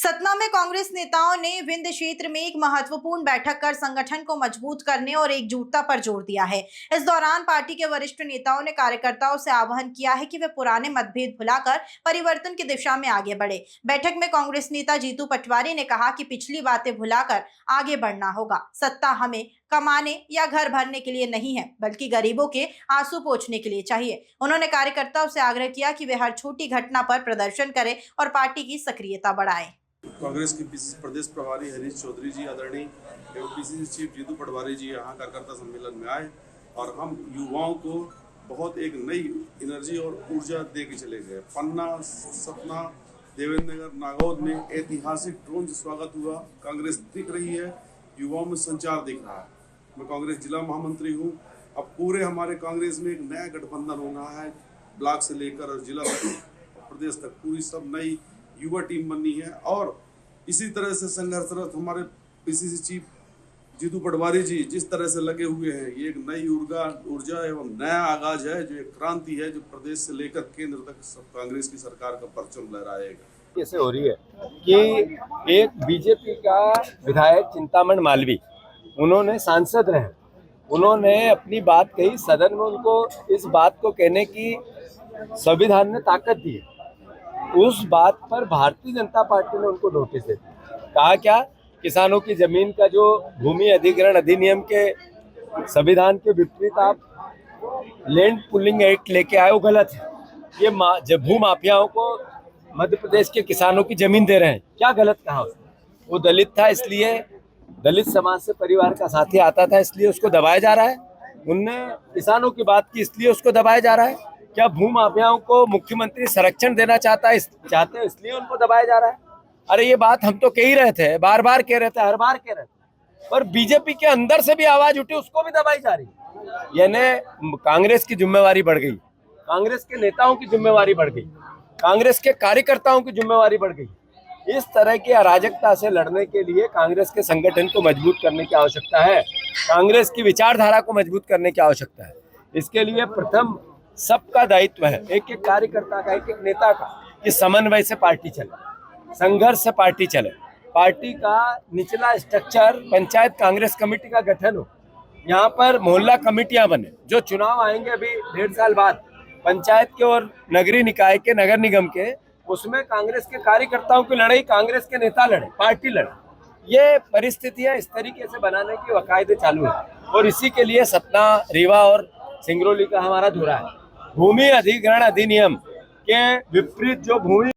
सतना में कांग्रेस नेताओं ने विंध्य क्षेत्र में एक महत्वपूर्ण बैठक कर संगठन को मजबूत करने और एकजुटता पर जोर दिया है। इस दौरान पार्टी के वरिष्ठ नेताओं ने कार्यकर्ताओं से आह्वान किया है कि वे पुराने मतभेद भुलाकर परिवर्तन की दिशा में आगे बढ़े। बैठक में कांग्रेस नेता जीतू पटवारी ने कहा कि पिछली बातें भुलाकर आगे बढ़ना होगा। सत्ता हमें कमाने या घर भरने के लिए नहीं है, बल्कि गरीबों के आंसू पोंछने के लिए चाहिए। उन्होंने कार्यकर्ताओं से आग्रह किया कि वे हर छोटी घटना पर प्रदर्शन करें और पार्टी की सक्रियता बढ़ाएं। कांग्रेस के पीसीसी प्रदेश प्रभारी हरीश चौधरी जी आदरणीय एवं पीसीसी चीफ जीतू पटवारी जी यहाँ कार्यकर्ता सम्मेलन में आए और हम युवाओं को बहुत एक नई एनर्जी और ऊर्जा दे के चले गए। पन्ना, सतना, देवेंद्र नगर, नागौद में ऐतिहासिक ड्रोन से स्वागत हुआ। कांग्रेस दिख रही है, युवाओं में संचार दिख रहा है। मैं कांग्रेस जिला महामंत्री हूँ। अब पूरे हमारे कांग्रेस में एक नया गठबंधन हो रहा है। ब्लॉक से लेकर और जिला तक प्रदेश तक पूरी सब नई युवा टीम बननी है और इसी तरह से संघर्षरत हमारे पीसीसी चीफ जीतू पटवारी जी जिस तरह से लगे हुए हैं, ये एक नई ऊर्जा एवं नया आगाज है, जो एक क्रांति है जो प्रदेश से लेकर केंद्र तक सब कांग्रेस की सरकार का परचम लहराएगा। कैसे हो रही है कि एक बीजेपी का विधायक चिंतामण मालवी, उन्होंने सांसद रहे, उन्होंने अपनी बात कही सदन में, उनको इस बात को कहने की संविधान ने ताकत दी है। उस बात पर भारतीय जनता पार्टी ने उनको नोटिस दे कहा क्या किसानों की जमीन का जो भूमि अधिग्रहण अधिनियम के संविधान के विपरीत आप लैंड पुलिंग एक्ट लेके आए, वो गलत है। ये भू माफियाओं को मध्य प्रदेश के किसानों की जमीन दे रहे हैं, क्या गलत कहा उसने? वो दलित था, इसलिए दलित समाज से परिवार का साथी आता था, इसलिए उसको दबाया जा रहा है। उनने किसानों की बात की, इसलिए उसको दबाया जा रहा है। क्या भू माफियाओं को मुख्यमंत्री संरक्षण देना चाहते हैं, इसलिए उनको दबाया जा रहा है? अरे ये बात हम तो कह ही रहे थे, बार बार कह रहे थे, हर बार कह रहे थे, पर बीजेपी के अंदर से भी आवाज उठी, उसको भी दबाई जा रही है। यानी कांग्रेस की जिम्मेवारी बढ़ गई, कांग्रेस के नेताओं की जिम्मेवारी बढ़ गई, कांग्रेस के कार्यकर्ताओं की जिम्मेवारी बढ़ गई। इस तरह की अराजकता से लड़ने के लिए कांग्रेस के संगठन को मजबूत करने की आवश्यकता है, कांग्रेस की विचारधारा को मजबूत करने की आवश्यकता है। इसके लिए प्रथम सबका दायित्व है, एक एक कार्यकर्ता का, एक एक नेता का, कि समन्वय से पार्टी चले, संघर्ष से पार्टी चले, पार्टी का निचला स्ट्रक्चर पंचायत कांग्रेस कमेटी का गठन हो, यहाँ पर मोहल्ला कमेटियां बने। जो चुनाव आएंगे अभी 1.5 साल बाद पंचायत के और नगरीय निकाय के, नगर निगम के, उसमें कांग्रेस के कार्यकर्ताओं की लड़ाई कांग्रेस के नेता लड़े, पार्टी लड़े। ये परिस्थितियां इस तरीके से बनाने की वकायदे चालू है और इसी के लिए सतना, रीवा और सिंगरौली का हमारा धुरा है। भूमि अधिग्रहण अधिनियम के विपरीत जो भूमि